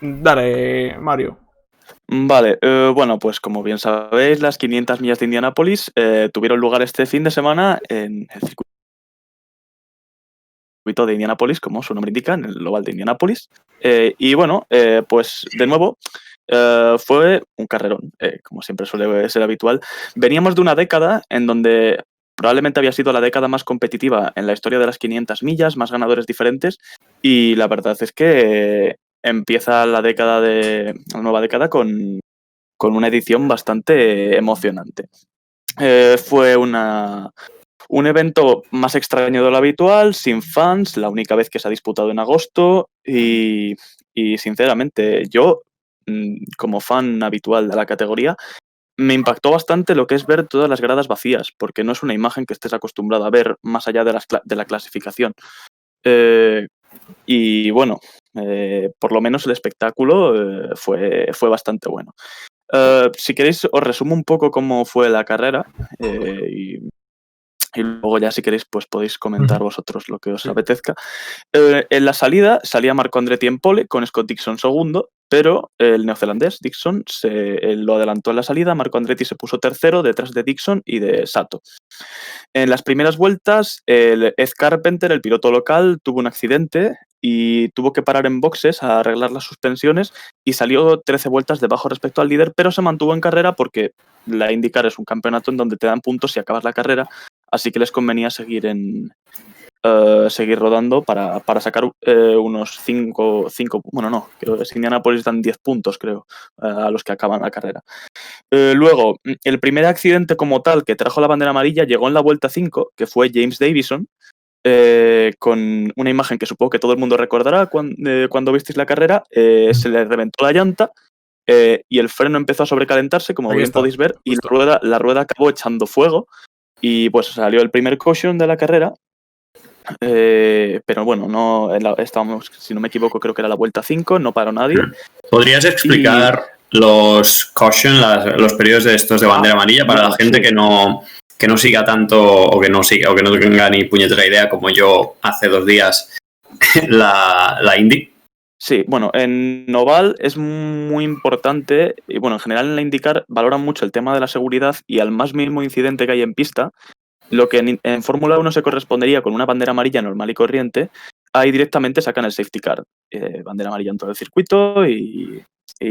Dale, Mario. Vale, bueno, pues como bien sabéis, las 500 millas de Indianápolis tuvieron lugar este fin de semana en el circuito de Indianápolis, como su nombre indica, en el oval de Indianápolis. Y bueno, pues de nuevo fue un carrerón, como siempre suele ser habitual. Veníamos de una década en donde probablemente había sido la década más competitiva en la historia de las 500 millas, más ganadores diferentes, y la verdad es que empieza la nueva década con una edición bastante emocionante. Fue un evento más extraño de lo habitual, sin fans, la única vez que se ha disputado en agosto y sinceramente yo, como fan habitual de la categoría, me impactó bastante lo que es ver todas las gradas vacías, porque no es una imagen que estés acostumbrado a ver más allá de la clasificación. Y bueno, por lo menos el espectáculo fue bastante bueno. Si queréis, os resumo un poco cómo fue la carrera y luego ya si queréis pues podéis comentar vosotros lo que os apetezca. En la salía Marco Andretti en pole con Scott Dixon segundo, pero el neozelandés Dixon lo adelantó en la salida. Marco Andretti se puso tercero detrás de Dixon y de Sato. En las primeras vueltas, el Ed Carpenter, el piloto local, tuvo un accidente y tuvo que parar en boxes a arreglar las suspensiones y salió 13 vueltas debajo respecto al líder, pero se mantuvo en carrera porque la IndyCar es un campeonato en donde te dan puntos si acabas la carrera, así que les convenía seguir rodando para sacar unos 5, bueno, no, creo que en Indianapolis dan 10 puntos, creo, a los que acaban la carrera. Luego, el primer accidente como tal que trajo la bandera amarilla llegó en la vuelta 5, que fue James Davison, con una imagen que supongo que todo el mundo recordará cuando visteis la carrera. Se le reventó la llanta y el freno empezó a sobrecalentarse, como bien podéis ver, y la rueda acabó echando fuego y pues salió el primer caution de la carrera. Pero bueno, estábamos, si no me equivoco, creo que era la vuelta 5, no paró nadie. ¿Podrías explicar los caution, los periodos de estos de bandera amarilla para la gente que no siga tanto o que no tenga ni puñetera idea como yo hace 2 días la Indy? Sí, bueno, en oval es muy importante y bueno, en general en la IndyCar valoran mucho el tema de la seguridad y al más mínimo incidente que hay en pista, lo que en Fórmula 1 se correspondería con una bandera amarilla normal y corriente, ahí directamente sacan el safety car, bandera amarilla en todo el circuito y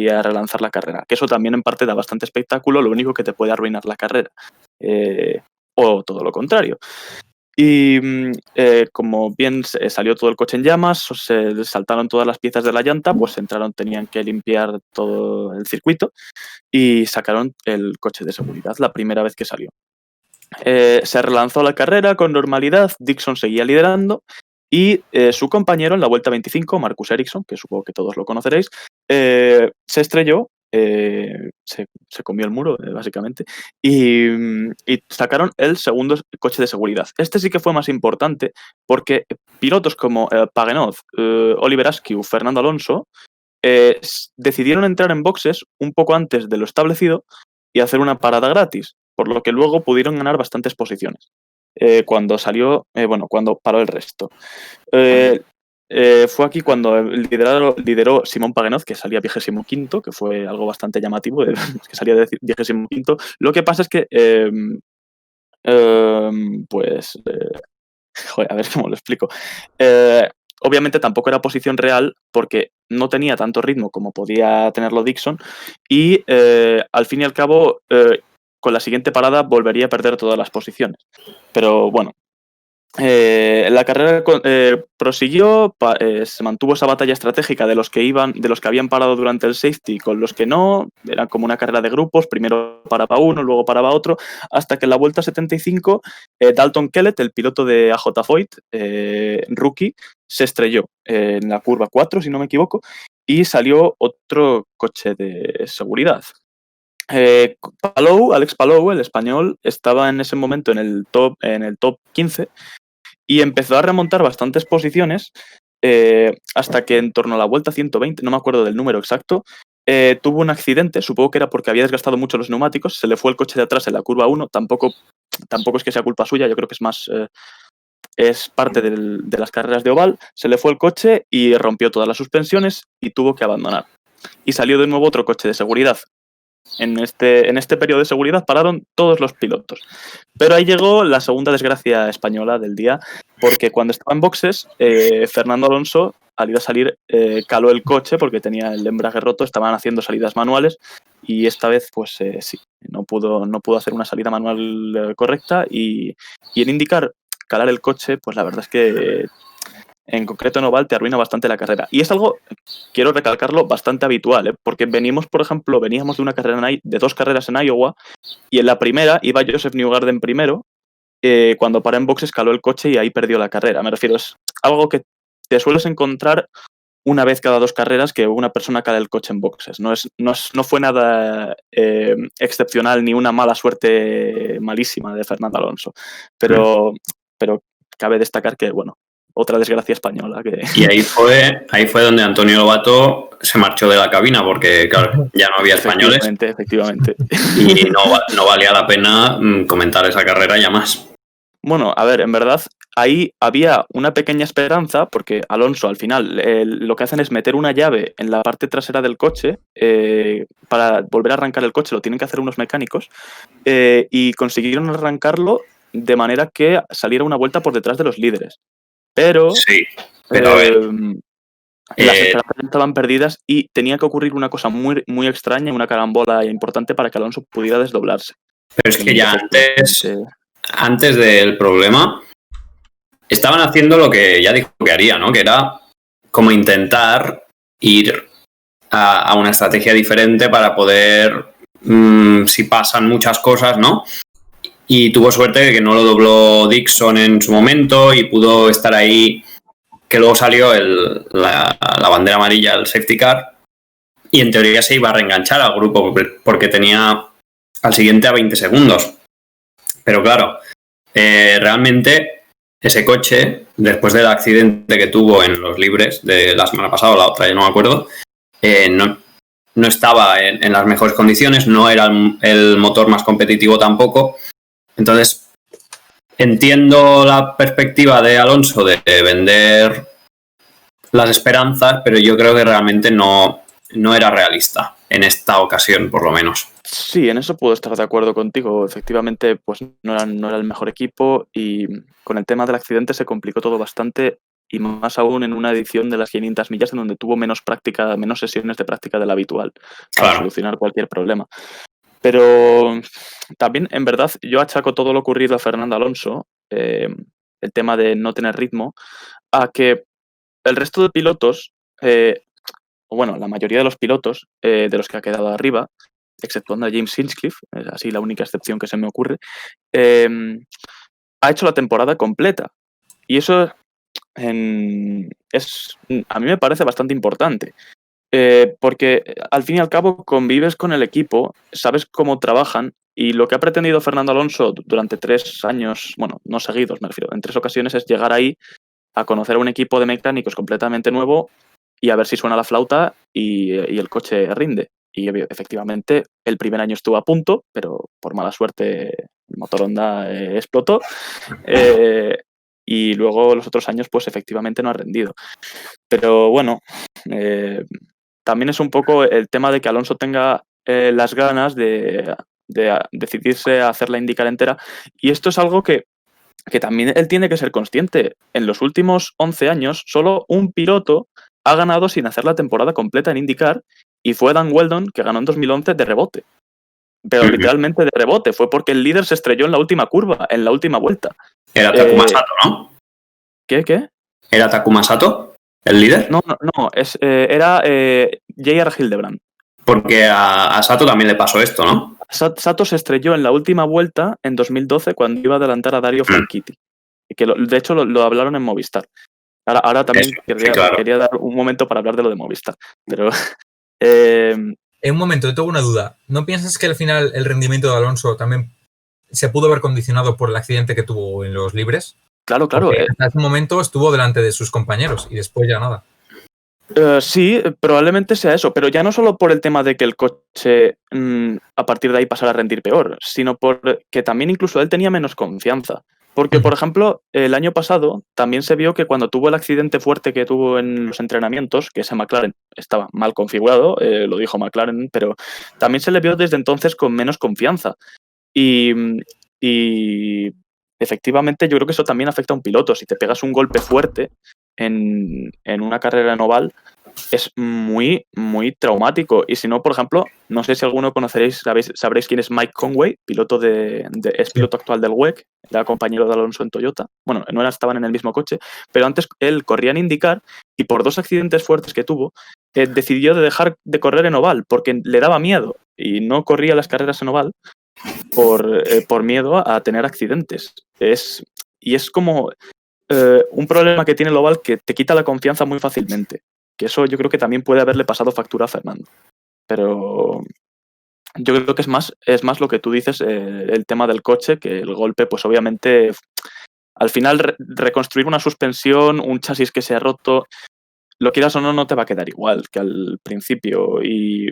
a relanzar la carrera, que eso también en parte da bastante espectáculo, lo único que te puede arruinar la carrera, o todo lo contrario. Y como bien salió todo el coche en llamas, se saltaron todas las piezas de la llanta, pues tenían que limpiar todo el circuito y sacaron el coche de seguridad la primera vez que salió. Se relanzó la carrera con normalidad, Dixon seguía liderando y su compañero en la vuelta 25, Marcus Ericsson, que supongo que todos lo conoceréis, se estrelló, se comió el muro, básicamente, y sacaron el segundo coche de seguridad. Este sí que fue más importante porque pilotos como Pagenot, Oliver Askew, Fernando Alonso, decidieron entrar en boxes un poco antes de lo establecido y hacer una parada gratis, por lo que luego pudieron ganar bastantes posiciones. Cuando paró el resto. Fue aquí cuando lideró Simón Pagenot, que salía 25º, que fue algo bastante llamativo, que salía de 25º. Lo que pasa es que, joder, a ver cómo lo explico. Obviamente tampoco era posición real porque no tenía tanto ritmo como podía tenerlo Dixon y al fin y al cabo con la siguiente parada volvería a perder todas las posiciones. Pero bueno, la carrera prosiguió, se mantuvo esa batalla estratégica de los que habían parado durante el safety con los que no, era como una carrera de grupos, primero paraba uno, luego paraba otro, hasta que en la vuelta 75 Dalton Kellett, el piloto de AJ Foyt, rookie, se estrelló en la curva 4, si no me equivoco, y salió otro coche de seguridad. Alex Palou, el español, estaba en ese momento en el top 15 y empezó a remontar bastantes posiciones hasta que en torno a la vuelta 120, no me acuerdo del número exacto, tuvo un accidente, supongo que era porque había desgastado mucho los neumáticos, se le fue el coche de atrás en la curva 1, tampoco es que sea culpa suya, yo creo que es más es parte de las carreras de oval, se le fue el coche y rompió todas las suspensiones y tuvo que abandonar. y salió de nuevo otro coche de seguridad. En este periodo de seguridad pararon todos los pilotos. Pero ahí llegó la segunda desgracia española del día, porque cuando estaba en boxes, Fernando Alonso, al ir a salir, caló el coche porque tenía el embrague roto, estaban haciendo salidas manuales y esta vez, pues sí, no pudo hacer una salida manual correcta y en IndyCar calar el coche, pues la verdad es que en concreto en oval te arruina bastante la carrera. Y es algo, quiero recalcarlo, bastante habitual, ¿eh? Porque veníamos de una carrera de 2 carreras en Iowa y en la primera iba Joseph Newgarden primero, cuando paró en boxes caló el coche y ahí perdió la carrera. Me refiero, es algo que te sueles encontrar una vez cada 2 carreras que una persona cala el coche en boxes. No fue nada excepcional ni una mala suerte malísima de Fernando Alonso. Pero cabe destacar que, bueno, otra desgracia española. Y ahí fue donde Antonio Lobato se marchó de la cabina porque, claro, ya no había españoles. Efectivamente. Y no valía la pena comentar esa carrera ya más. Bueno, a ver, en verdad, ahí había una pequeña esperanza, porque Alonso al final lo que hacen es meter una llave en la parte trasera del coche para volver a arrancar el coche, lo tienen que hacer unos mecánicos, y consiguieron arrancarlo de manera que saliera una vuelta por detrás de los líderes. Pero, sí, pero a ver, las esperanzas estaban perdidas y tenía que ocurrir una cosa muy, muy extraña, una carambola importante para que Alonso pudiera desdoblarse. Pero es que ya antes del problema, estaban haciendo lo que ya dijo que haría, ¿no? Que era como intentar ir a una estrategia diferente para poder, si pasan muchas cosas, ¿no? Y tuvo suerte de que no lo dobló Dixon en su momento y pudo estar ahí, que luego salió la bandera amarilla, el safety car, y en teoría se iba a reenganchar al grupo porque tenía al siguiente a 20 segundos. Pero claro, realmente ese coche, después del accidente que tuvo en los libres de la semana pasada o la otra, ya no me acuerdo, no estaba en las mejores condiciones, no era el motor más competitivo tampoco. Entonces, entiendo la perspectiva de Alonso de vender las esperanzas, pero yo creo que realmente no era realista en esta ocasión, por lo menos. Sí, en eso puedo estar de acuerdo contigo. Efectivamente, pues no era el mejor equipo y con el tema del accidente se complicó todo bastante y más aún en una edición de las 500 millas en donde tuvo menos sesiones de práctica de la habitual para solucionar cualquier problema. Pero también, en verdad, yo achaco todo lo ocurrido a Fernando Alonso, el tema de no tener ritmo, a que el resto de pilotos, o bueno, la mayoría de los pilotos de los que ha quedado arriba, exceptuando a James Hinchcliffe, es así la única excepción que se me ocurre, ha hecho la temporada completa. Y eso a mí me parece bastante importante. Porque al fin y al cabo convives con el equipo, sabes cómo trabajan y lo que ha pretendido Fernando Alonso durante 3 años, bueno, no seguidos me refiero, en 3 ocasiones es llegar ahí a conocer a un equipo de mecánicos completamente nuevo y a ver si suena la flauta y el coche rinde. Y efectivamente el primer año estuvo a punto, pero por mala suerte el motor Honda explotó. Y luego los otros años pues efectivamente no ha rendido. Pero bueno, también es un poco el tema de que Alonso tenga las ganas de decidirse a hacer la IndyCar entera. Y esto es algo que también él tiene que ser consciente. En los últimos 11 años, solo un piloto ha ganado sin hacer la temporada completa en IndyCar y fue Dan Weldon, que ganó en 2011 de rebote. Pero literalmente de rebote. Fue porque el líder se estrelló en la última curva, en la última vuelta. Era Takuma Sato, ¿no? ¿Qué? ¿Era Takuma Sato el líder? No, era J.R. Hildebrand. Porque a Sato también le pasó esto, ¿no? Sato se estrelló en la última vuelta en 2012 cuando iba a adelantar a Dario Franchitti. Que de hecho lo hablaron en Movistar. Ahora también quería dar un momento para hablar de lo de Movistar. Pero En un momento, yo tengo una duda. ¿No piensas que al final el rendimiento de Alonso también se pudo haber condicionado por el accidente que tuvo en los libres? Claro. Hasta ese momento estuvo delante de sus compañeros y después ya nada. Sí, probablemente sea eso, pero ya no solo por el tema de que el coche a partir de ahí pasara a rendir peor, sino porque también incluso él tenía menos confianza. Porque, por ejemplo, el año pasado también se vio que cuando tuvo el accidente fuerte que tuvo en los entrenamientos, que ese McLaren estaba mal configurado, lo dijo McLaren, pero también se le vio desde entonces con menos confianza. Y efectivamente yo creo que eso también afecta a un piloto. Si te pegas un golpe fuerte en una carrera en oval, es muy, muy traumático. Y si no, por ejemplo, no sé si alguno conoceréis, sabréis quién es Mike Conway, piloto es piloto actual del WEC, era compañero de Alonso en Toyota. Bueno, no estaban en el mismo coche, pero antes él corría en IndyCar y por 2 accidentes fuertes que tuvo, decidió de dejar de correr en oval porque le daba miedo y no corría las carreras en oval por miedo a tener accidentes. Y es como un problema que tiene el oval que te quita la confianza muy fácilmente. Que eso yo creo que también puede haberle pasado factura a Fernando. Pero yo creo que es más lo que tú dices, el tema del coche, que el golpe, pues obviamente, al final reconstruir una suspensión, un chasis que se ha roto, lo quieras o no, no te va a quedar igual que al principio. Y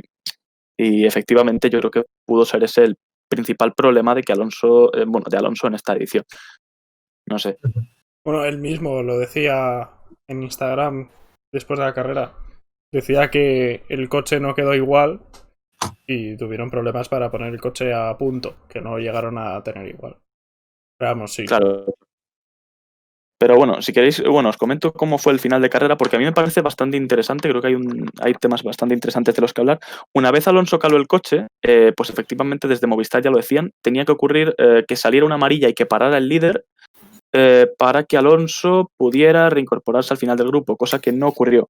efectivamente yo creo que pudo ser ese el principal problema de que Alonso, de Alonso en esta edición. No sé. Bueno, él mismo lo decía en Instagram después de la carrera. Decía que el coche no quedó igual y tuvieron problemas para poner el coche a punto, que no llegaron a tener igual. Pero vamos, sí. Claro. Pero bueno, si queréis, os comento cómo fue el final de carrera, porque a mí me parece bastante interesante, creo que hay temas bastante interesantes de los que hablar. Una vez Alonso caló el coche, pues efectivamente desde Movistar ya lo decían, tenía que ocurrir que saliera una amarilla y que parara el líder para que Alonso pudiera reincorporarse al final del grupo, cosa que no ocurrió.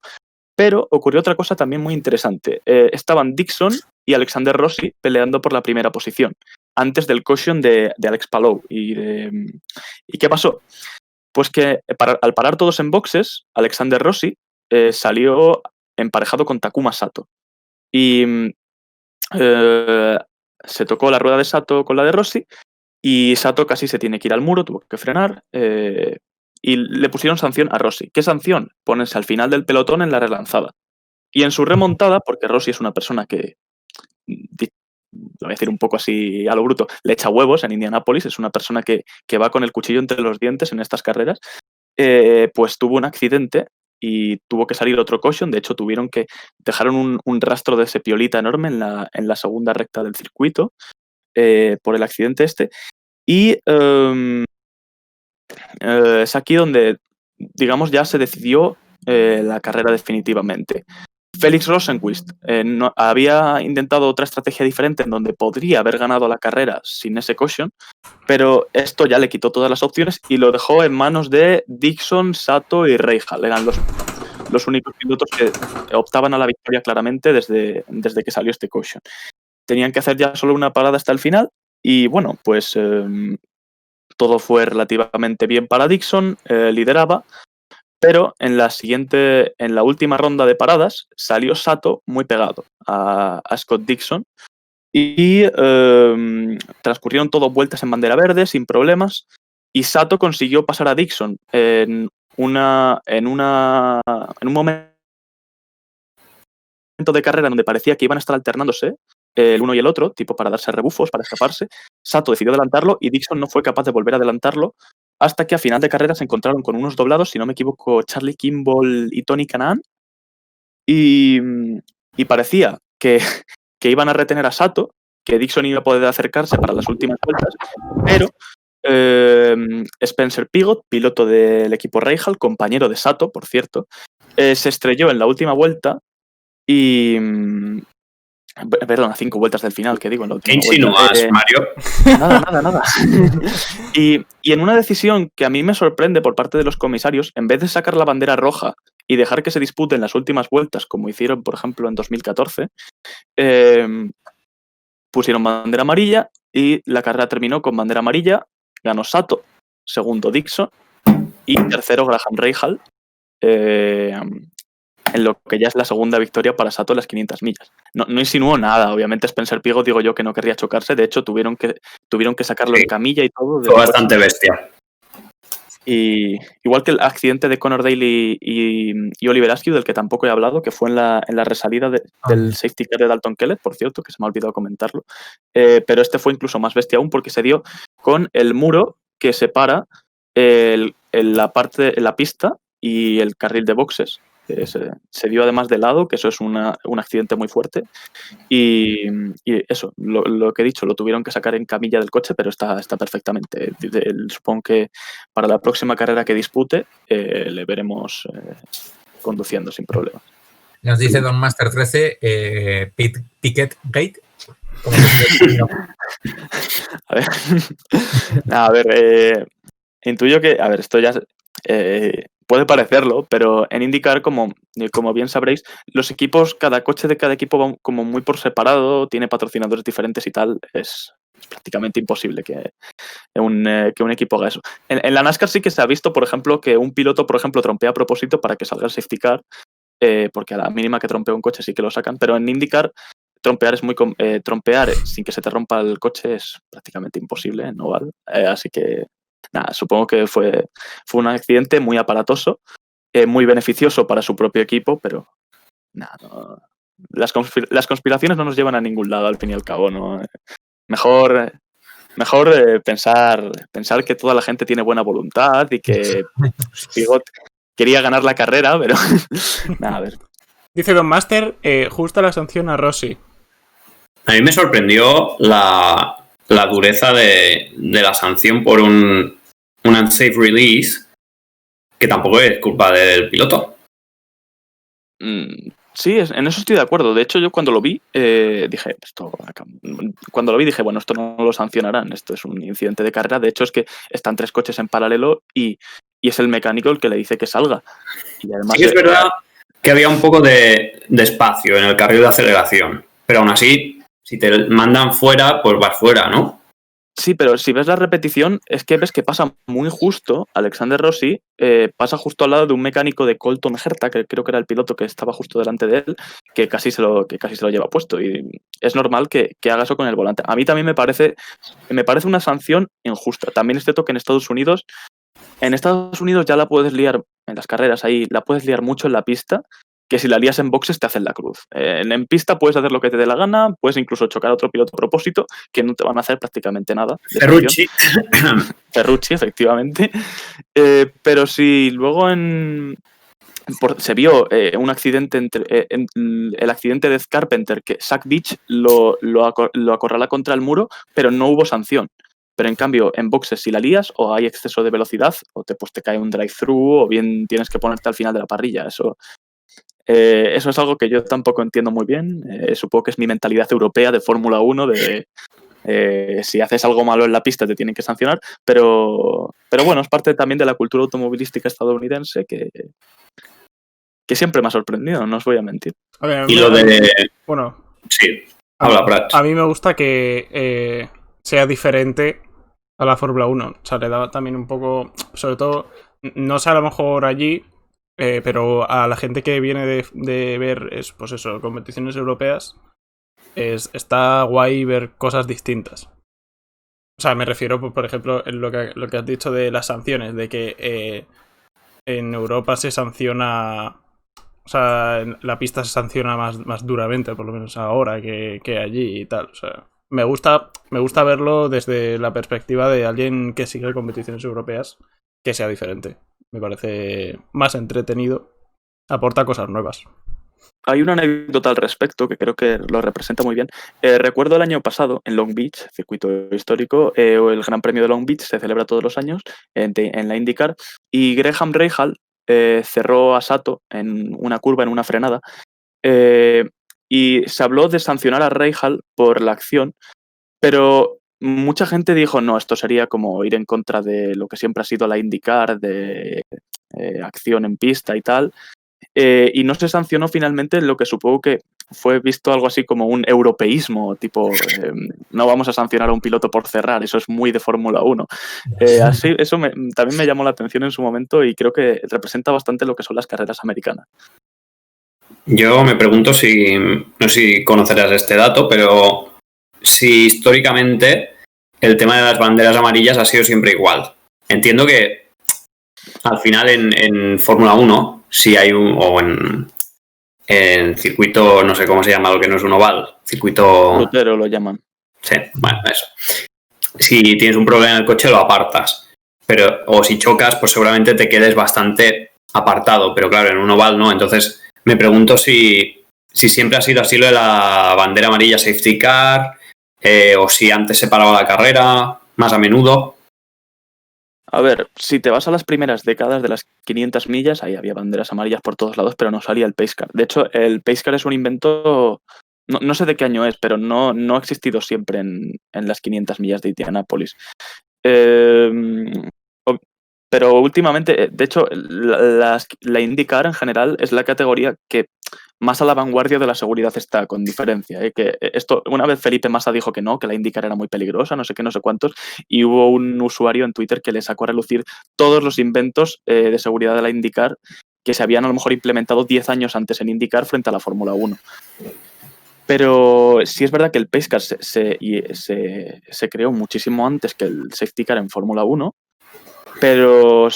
Pero ocurrió otra cosa también muy interesante. Estaban Dixon y Alexander Rossi peleando por la primera posición, antes del caution de Alex Palou. ¿Y qué pasó? Pues que al parar todos en boxes, Alexander Rossi salió emparejado con Takuma Sato. Y se tocó la rueda de Sato con la de Rossi y Sato casi se tiene que ir al muro, tuvo que frenar y le pusieron sanción a Rossi. ¿Qué sanción? Ponerse al final del pelotón en la relanzada. Y en su remontada, porque Rossi es una persona que, lo voy a decir un poco así a lo bruto, le echa huevos en Indianápolis, es una persona que va con el cuchillo entre los dientes en estas carreras, pues tuvo un accidente y tuvo que salir otro caution. De hecho, dejaron un rastro de sepiolita enorme en la segunda recta del circuito por el accidente este. Y es aquí donde, digamos, ya se decidió la carrera definitivamente. Felix Rosenqvist había intentado otra estrategia diferente en donde podría haber ganado la carrera sin ese caution, pero esto ya le quitó todas las opciones y lo dejó en manos de Dixon, Sato y Rahal. Eran los únicos pilotos que optaban a la victoria claramente desde que salió este caution. Tenían que hacer ya solo una parada hasta el final y bueno, pues todo fue relativamente bien para Dixon, lideraba. Pero en la última ronda de paradas salió Sato muy pegado a Scott Dixon y transcurrieron todo vueltas en bandera verde sin problemas y Sato consiguió pasar a Dixon en un momento de carrera donde parecía que iban a estar alternándose el uno y el otro, tipo para darse rebufos, para escaparse. Sato decidió adelantarlo y Dixon no fue capaz de volver a adelantarlo hasta que a final de carrera se encontraron con unos doblados, si no me equivoco, Charlie Kimball y Tony Kanaan, y parecía que iban a retener a Sato, que Dixon iba a poder acercarse para las últimas vueltas, pero Spencer Pigot, piloto del equipo Rahal, compañero de Sato, por cierto, se estrelló en la última vuelta y... Perdón, a 5 vueltas del final, que digo. ¿Qué insinúas, Mario? Nada. Y en una decisión que a mí me sorprende por parte de los comisarios, en vez de sacar la bandera roja y dejar que se disputen las últimas vueltas, como hicieron, por ejemplo, en 2014, pusieron bandera amarilla y la carrera terminó con bandera amarilla. Ganó Sato, segundo Dixon y tercero Graham Rahal, en lo que ya es la segunda victoria para Sato en las 500 millas. No insinuó nada, obviamente Spencer Pigot, digo yo, que no querría chocarse, de hecho tuvieron que sacarlo en camilla y todo. Fue bastante bestia. Y igual que el accidente de Conor Daly y Oliver Askew, del que tampoco he hablado, que fue en la resalida del safety car de Dalton Kellett, por cierto, que se me ha olvidado comentarlo, pero este fue incluso más bestia aún porque se dio con el muro que separa la pista y el carril de boxes. Se dio además de lado, que eso es un accidente muy fuerte. Y eso, lo que he dicho, lo tuvieron que sacar en camilla del coche, pero está perfectamente. Supongo que para la próxima carrera que dispute le veremos conduciendo sin problemas. Nos dice Don Master 13, Piquet Gate. A ver, intuyo que, esto ya puede parecerlo, pero en IndyCar, como bien sabréis, los equipos, cada coche de cada equipo va como muy por separado, tiene patrocinadores diferentes y tal. Es prácticamente imposible que un equipo haga eso. En la NASCAR sí que se ha visto, por ejemplo, que un piloto, por ejemplo, trompea a propósito para que salga el safety car, porque a la mínima que trompea un coche sí que lo sacan, pero en IndyCar trompear sin que se te rompa el coche es prácticamente imposible, no vale. Así que nada, supongo que fue un accidente muy aparatoso, muy beneficioso para su propio equipo, pero nada, no, las conspiraciones no nos llevan a ningún lado al fin y al cabo, ¿no? Mejor pensar que toda la gente tiene buena voluntad y que Pigot quería ganar la carrera, pero nada, a ver. Dice Don Master, justa la sanción a Rossi. A mí me sorprendió la dureza de la sanción por un unsafe release, que tampoco es culpa del piloto. Sí, en eso estoy de acuerdo. De hecho, yo cuando lo vi, dije, bueno, esto no lo sancionarán, esto es un incidente de carrera. De hecho, es que están 3 coches en paralelo y es el mecánico el que le dice que salga. Y además, sí, es verdad que había un poco de espacio en el carril de aceleración, pero aún así, si te mandan fuera, pues vas fuera, ¿no? Sí, pero si ves la repetición, es que ves que pasa muy justo. Alexander Rossi pasa justo al lado de un mecánico de Colton Herta, que creo que era el piloto que estaba justo delante de él, que casi se lo lleva puesto. Y es normal que haga eso con el volante. A mí también me parece una sanción injusta. También es cierto que en Estados Unidos ya la puedes liar en las carreras, ahí la puedes liar mucho en la pista, que si la lías en boxes te hacen la cruz. En pista puedes hacer lo que te dé la gana, puedes incluso chocar a otro piloto a propósito, que no te van a hacer prácticamente nada. Ferrucci, efectivamente. Pero si luego se vio un accidente el accidente de Carpenter, que Zach Beach lo acorrala contra el muro, pero no hubo sanción. Pero en cambio, en boxes, si la lías, o hay exceso de velocidad, o te cae un drive-thru, o bien tienes que ponerte al final de la parrilla. Eso es algo que yo tampoco entiendo muy bien. Supongo que es mi mentalidad europea de Fórmula 1, de si haces algo malo en la pista te tienen que sancionar, pero bueno, es parte también de la cultura automovilística estadounidense que siempre me ha sorprendido, no os voy a mentir. A ver, y lo de... Bueno. Sí, habla, Prats. A mí me gusta que sea diferente a la Fórmula 1. O sea, le da también un poco... Sobre todo, no sé a lo mejor allí... pero a la gente que viene de ver, pues eso, competiciones europeas, está guay ver cosas distintas. O sea, me refiero, por ejemplo, en lo que has dicho de las sanciones, de que en Europa se sanciona... O sea, en la pista se sanciona más duramente, por lo menos ahora, que allí y tal. O sea, me gusta verlo desde la perspectiva de alguien que sigue competiciones europeas, que sea diferente. Me parece más entretenido. Aporta cosas nuevas. Hay una anécdota al respecto que creo que lo representa muy bien. Recuerdo el año pasado en Long Beach, circuito histórico, el Gran Premio de Long Beach se celebra todos los años en la IndyCar, y Graham Rahal cerró a Sato en una curva, en una frenada, y se habló de sancionar a Rahal por la acción, pero mucha gente dijo, no, esto sería como ir en contra de lo que siempre ha sido la IndyCar, de acción en pista y tal. Y no se sancionó finalmente lo que supongo que fue visto algo así como un europeísmo, tipo, no vamos a sancionar a un piloto por cerrar, eso es muy de Fórmula 1. Así, eso también me llamó la atención en su momento y creo que representa bastante lo que son las carreras americanas. Yo me pregunto no sé si conocerás este dato, pero si históricamente el tema de las banderas amarillas ha sido siempre igual. Entiendo que al final en Fórmula 1, si hay o en circuito, no sé cómo se llama, lo que no es un oval, circuito... Lutero lo llaman. Sí, bueno, eso. Si tienes un problema en el coche, lo apartas. pero o si chocas, pues seguramente te quedes bastante apartado, pero claro, en un oval no. Entonces me pregunto si siempre ha sido así lo de la bandera amarilla safety car, o si antes se paraba la carrera más a menudo. A ver, si te vas a las primeras décadas de las 500 millas, ahí había banderas amarillas por todos lados, pero no salía el pace car. De hecho, el pace car es un invento, no sé de qué año es, pero no ha existido siempre en las 500 millas de Indianápolis. Pero últimamente, de hecho, la IndyCar en general es la categoría que más a la vanguardia de la seguridad está, con diferencia. Que esto, una vez Felipe Massa dijo que no, que la IndyCar era muy peligrosa, no sé qué, no sé cuántos, y hubo un usuario en Twitter que le sacó a relucir todos los inventos de seguridad de la IndyCar que se habían a lo mejor implementado 10 años antes en IndyCar frente a la Fórmula 1. Pero sí es verdad que el pace car se creó muchísimo antes que el safety car en Fórmula 1, pero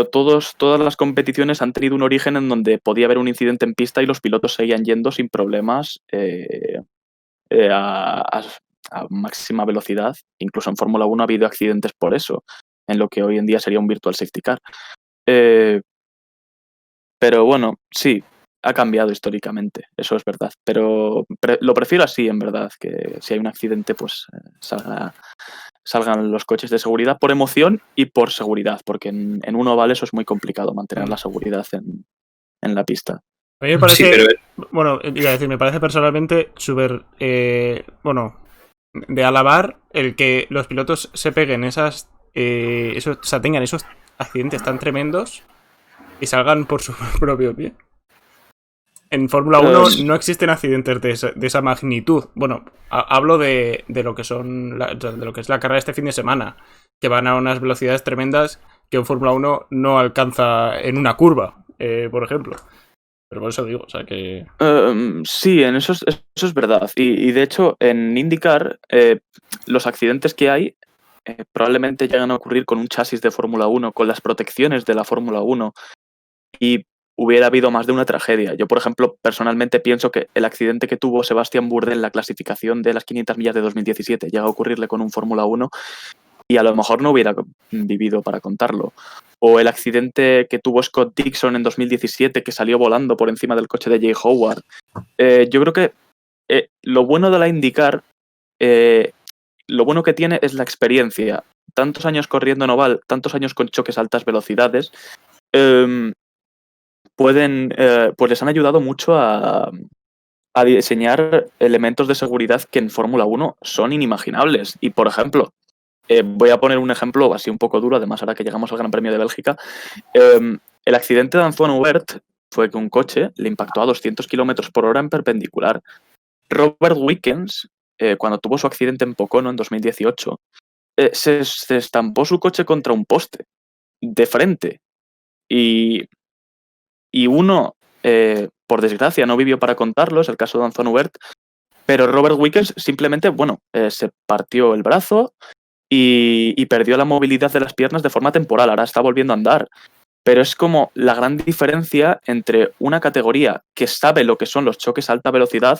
todas las competiciones han tenido un origen en donde podía haber un incidente en pista y los pilotos seguían yendo sin problemas a máxima velocidad. Incluso en Fórmula 1 ha habido accidentes por eso, en lo que hoy en día sería un virtual safety car. Pero bueno, sí, ha cambiado históricamente, eso es verdad. Pero lo prefiero así, en verdad, que si hay un accidente, pues salgan los coches de seguridad por emoción y por seguridad, porque en un oval eso es muy complicado, mantener la seguridad en la pista. A mí me parece, Sí, pero... bueno, iba a decir, me parece personalmente súper, de alabar el que los pilotos se peguen o sea, tengan esos accidentes tan tremendos y salgan por su propio pie. En Fórmula 1 no existen accidentes de esa magnitud. Bueno, hablo de lo que son de lo que es la carrera este fin de semana, que van a unas velocidades tremendas que en Fórmula 1 no alcanza en una curva, por ejemplo. Pero por eso digo, o sea que... Sí, en eso es verdad. Y de hecho, en IndyCar, los accidentes que hay probablemente llegan a ocurrir con un chasis de Fórmula 1, con las protecciones de la Fórmula 1, y hubiera habido más de una tragedia. Yo, por ejemplo, personalmente pienso que el accidente que tuvo Sebastián Bourdais en la clasificación de las 500 millas de 2017 llega a ocurrirle con un Fórmula 1 y a lo mejor no hubiera vivido para contarlo. O el accidente que tuvo Scott Dixon en 2017, que salió volando por encima del coche de Jay Howard. Yo creo que lo bueno de la IndyCar, lo bueno que tiene es la experiencia. Tantos años corriendo en oval, tantos años con choques a altas velocidades, pues les han ayudado mucho a diseñar elementos de seguridad que en Fórmula 1 son inimaginables. Y, por ejemplo, voy a poner un ejemplo así un poco duro, además ahora que llegamos al Gran Premio de Bélgica. El accidente de Antoine Hubert fue que un coche le impactó a 200 km por hora en perpendicular. Robert Wickens, cuando tuvo su accidente en Pocono en 2018, se estampó su coche contra un poste de frente. Y uno, por desgracia, no vivió para contarlo, es el caso de Antoine Hubert, pero Robert Wickens simplemente, se partió el brazo y perdió la movilidad de las piernas de forma temporal, ahora está volviendo a andar. Pero es como la gran diferencia entre una categoría que sabe lo que son los choques a alta velocidad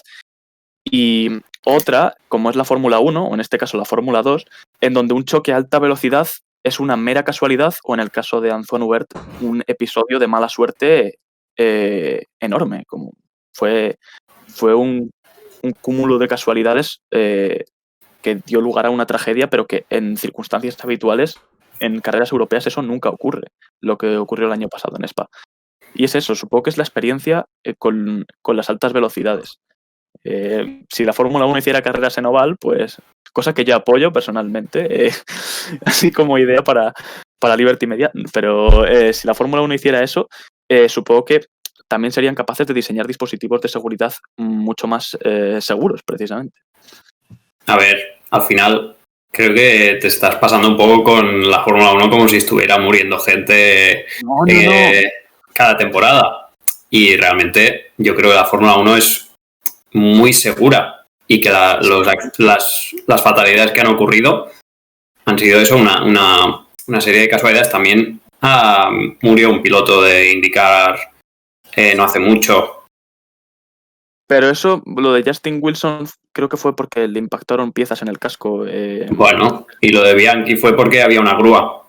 y otra, como es la Fórmula 1, o en este caso la Fórmula 2, en donde un choque a alta velocidad es una mera casualidad, o en el caso de Antoine Hubert, un episodio de mala suerte enorme. Como fue un cúmulo de casualidades que dio lugar a una tragedia, pero que en circunstancias habituales, en carreras europeas, eso nunca ocurre, lo que ocurrió el año pasado en Spa. Y es eso, supongo que es la experiencia con las altas velocidades. Si la Fórmula 1 hiciera carreras en oval, pues cosa que yo apoyo personalmente, así como idea para Liberty Media, pero si la Fórmula 1 hiciera eso, supongo que también serían capaces de diseñar dispositivos de seguridad mucho más seguros, precisamente. A ver, al final creo que te estás pasando un poco con la Fórmula 1 como si estuviera muriendo gente cada temporada. Y realmente yo creo que la Fórmula 1 es muy segura y que las fatalidades que han ocurrido han sido eso, una serie de casualidades. También murió un piloto de IndyCar no hace mucho. Pero eso, lo de Justin Wilson, creo que fue porque le impactaron piezas en el casco. Bueno, y lo de Bianchi fue porque había una grúa.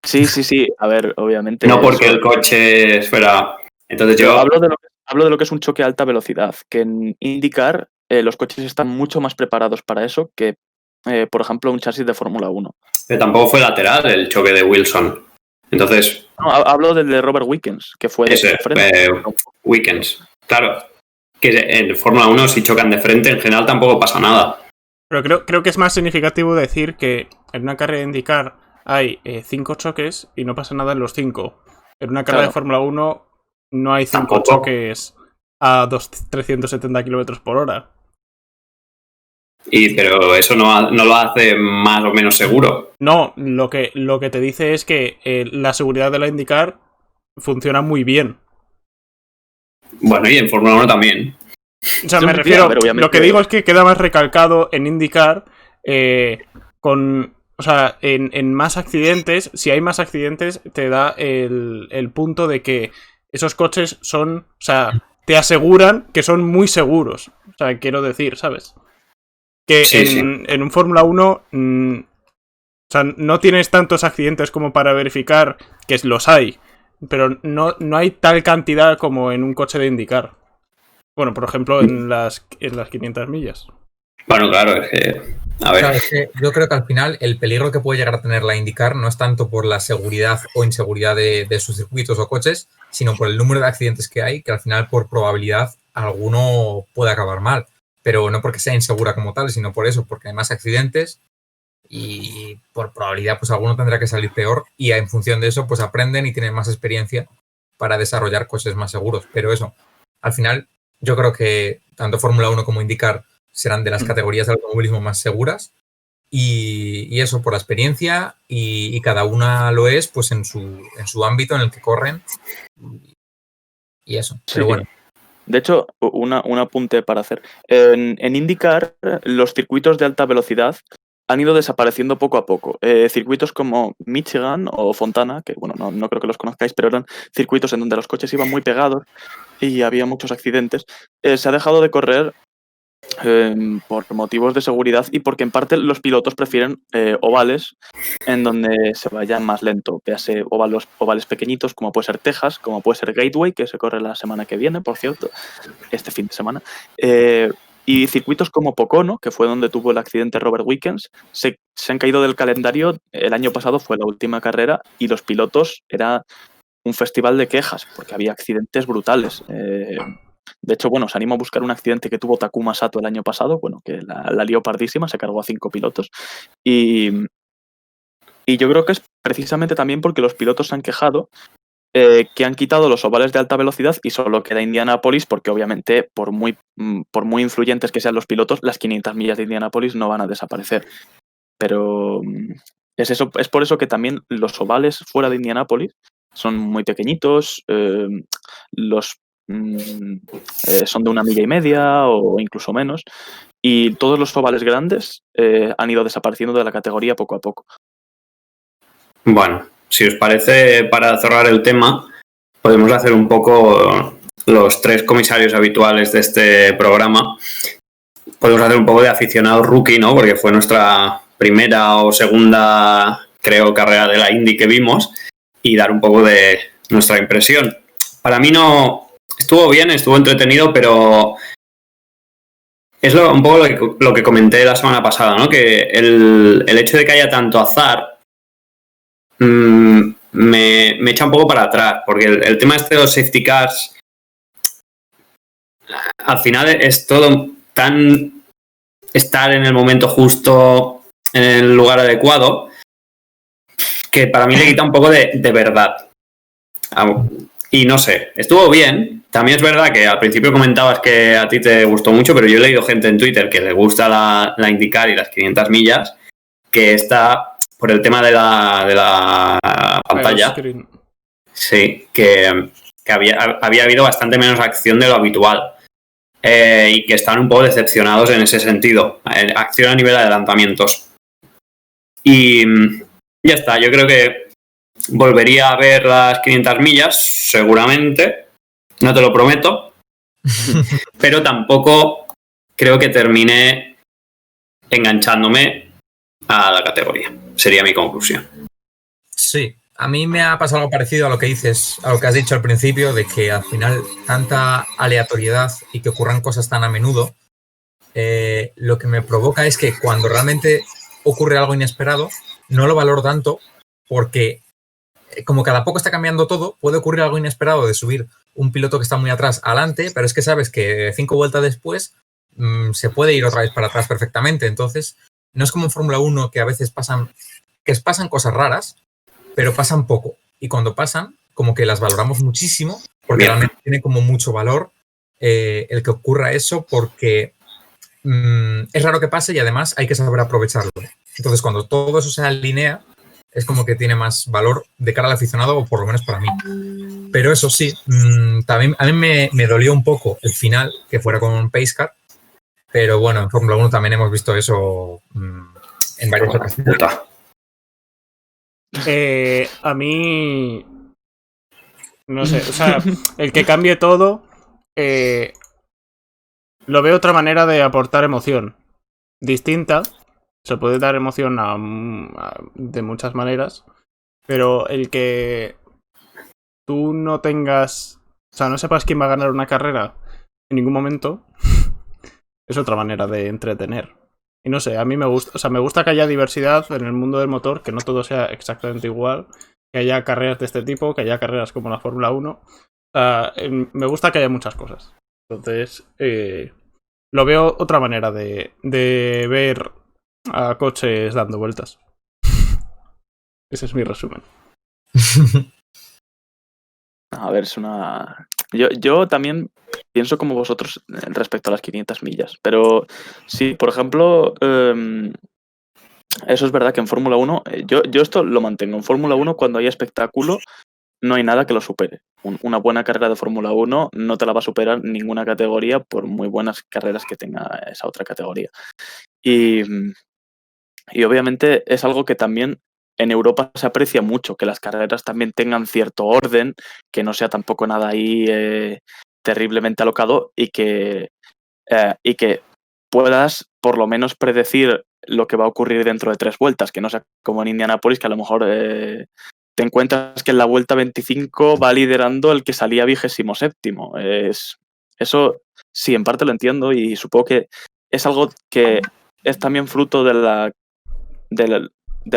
Sí. A ver, obviamente. No porque el coche fuera... Entonces yo... Hablo de lo que es un choque a alta velocidad, que en IndyCar los coches están mucho más preparados para eso que, por ejemplo, un chasis de Fórmula 1. Pero tampoco fue lateral el choque de Wilson. Entonces... No, hablo del de Robert Wickens, que fue de frente. Wickens, claro. Que en Fórmula 1 si chocan de frente en general tampoco pasa nada. Pero creo que es más significativo decir que en una carrera de IndyCar hay 5 choques y no pasa nada en los 5. En una carrera de Fórmula 1 no hay 5 choques a 370 kilómetros por hora. Pero eso no lo hace más o menos seguro. No, lo que te dice es que la seguridad de la IndyCar funciona muy bien. Bueno, y en Fórmula 1 también. O sea, me refiero, lo que digo es que queda más recalcado en IndyCar o sea, en más accidentes. Si hay más accidentes, te da el punto de que esos coches son, o sea, te aseguran que son muy seguros. O sea, quiero decir, ¿sabes? Que en un Fórmula 1, o sea, no tienes tantos accidentes como para verificar que los hay, pero no hay tal cantidad como en un coche de IndyCar. Bueno, por ejemplo, en las 500 millas. Bueno, claro, es que... A ver. Claro, es que yo creo que al final el peligro que puede llegar a tener la IndyCar no es tanto por la seguridad o inseguridad de sus circuitos o coches, sino por el número de accidentes que hay, que al final por probabilidad alguno puede acabar mal. Pero no porque sea insegura como tal, sino por eso, porque hay más accidentes y por probabilidad pues alguno tendrá que salir peor y en función de eso pues aprenden y tienen más experiencia para desarrollar coches más seguros. Pero eso, al final yo creo que tanto Fórmula 1 como IndyCar serán de las categorías de automovilismo más seguras y eso por la experiencia y cada una lo es pues en su ámbito en el que corren y eso. Pero bueno. De hecho, un apunte para hacer. En IndyCar, los circuitos de alta velocidad han ido desapareciendo poco a poco. Circuitos como Michigan o Fontana, que bueno, no creo que los conozcáis, pero eran circuitos en donde los coches iban muy pegados y había muchos accidentes. Se ha dejado de correr por motivos de seguridad y porque en parte los pilotos prefieren ovales en donde se vaya más lento, véase ovales pequeñitos como puede ser Texas, como puede ser Gateway, que se corre la semana que viene, por cierto, este fin de semana, y circuitos como Pocono, que fue donde tuvo el accidente Robert Wickens, se han caído del calendario. El año pasado fue la última carrera y los pilotos era un festival de quejas porque había accidentes brutales. De hecho, bueno, os animo a buscar un accidente que tuvo Takuma Sato el año pasado, bueno, que la lió pardísima, se cargó a 5 pilotos. Y yo creo que es precisamente también porque los pilotos se han quejado que han quitado los ovales de alta velocidad y solo queda Indianápolis, porque obviamente, por muy influyentes que sean los pilotos, las 500 millas de Indianápolis no van a desaparecer. Pero es por eso que también los ovales fuera de Indianápolis son muy pequeñitos, son de 1,5 millas o incluso menos, y todos los ovales grandes han ido desapareciendo de la categoría poco a poco. Bueno, si os parece, para cerrar el tema, podemos hacer un poco los 3 comisarios habituales de este programa. Podemos hacer un poco de aficionado rookie, ¿no? Porque fue nuestra primera o segunda, creo, carrera de la Indy que vimos, y dar un poco de nuestra impresión. Para mí no... Estuvo bien, estuvo entretenido, pero es un poco lo que comenté la semana pasada, ¿no? Que el hecho de que haya tanto azar me echa un poco para atrás, porque el tema este de los safety cars al final es todo tan estar en el momento justo, en el lugar adecuado, que para mí le quita un poco de verdad. Y no sé, estuvo bien. También es verdad que al principio comentabas que a ti te gustó mucho, pero yo he leído gente en Twitter que le gusta la IndyCar y las 500 millas, que está por el tema de la pantalla. Sí, que había habido bastante menos acción de lo habitual. Y que están un poco decepcionados en ese sentido. Acción a nivel de adelantamientos. Y ya está, yo creo que volvería a ver las 500 millas, seguramente. No te lo prometo. Pero tampoco creo que termine enganchándome a la categoría. Sería mi conclusión. Sí, A mí me ha pasado algo parecido a lo que dices, a lo que has dicho al principio, de que al final tanta aleatoriedad y que ocurran cosas tan a menudo, lo que me provoca es que cuando realmente ocurre algo inesperado, no lo valoro tanto porque como cada poco está cambiando todo, puede ocurrir algo inesperado de subir un piloto que está muy atrás adelante, pero es que sabes que 5 vueltas después se puede ir otra vez para atrás perfectamente. Entonces, no es como en Fórmula 1 que a veces pasan cosas raras, pero pasan poco. Y cuando pasan, como que las valoramos muchísimo, porque realmente tiene como mucho valor el que ocurra eso, porque es raro que pase y además hay que saber aprovecharlo. Entonces, cuando todo eso se alinea, es como que tiene más valor de cara al aficionado, o por lo menos para mí. Pero eso sí, también a mí me dolió un poco el final, que fuera con un pace car, pero bueno, en Fórmula 1 también hemos visto eso en varias ocasiones. A mí, no sé, o sea, el que cambie todo, lo veo otra manera de aportar emoción. Distinta, se puede dar emoción de muchas maneras, pero el que tú no tengas, o sea, no sepas quién va a ganar una carrera en ningún momento, es otra manera de entretener. Y no sé, a mí me gusta, o sea, me gusta que haya diversidad en el mundo del motor, que no todo sea exactamente igual, que haya carreras de este tipo, que haya carreras como la Fórmula 1. O sea, me gusta que haya muchas cosas. Entonces, lo veo otra manera de ver a coches dando vueltas. Ese es mi resumen. A ver, es una... Yo también pienso como vosotros respecto a las 500 millas, pero sí, por ejemplo, eso es verdad que en Fórmula 1, yo esto lo mantengo, en Fórmula 1 cuando hay espectáculo no hay nada que lo supere. Una buena carrera de Fórmula 1 no te la va a superar ninguna categoría por muy buenas carreras que tenga esa otra categoría. Y obviamente es algo que también en Europa se aprecia mucho, que las carreras también tengan cierto orden, que no sea tampoco nada ahí terriblemente alocado y que puedas por lo menos predecir lo que va a ocurrir dentro de 3 vueltas, que no sea como en Indianápolis, que a lo mejor te encuentras que en la vuelta 25 va liderando el que salía 27º. Eso sí, en parte lo entiendo y supongo que es algo que es también fruto de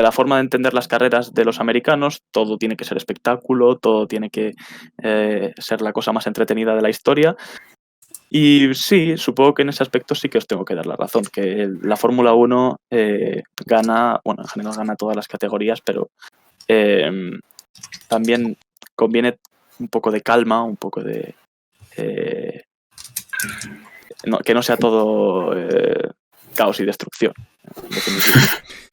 la forma de entender las carreras de los americanos. Todo tiene que ser espectáculo, todo tiene que ser la cosa más entretenida de la historia. Y sí, supongo que en ese aspecto sí que os tengo que dar la razón, que la Fórmula 1 gana, bueno, en general gana todas las categorías, pero también conviene un poco de calma, un poco de... que no sea todo caos y destrucción, en definitiva.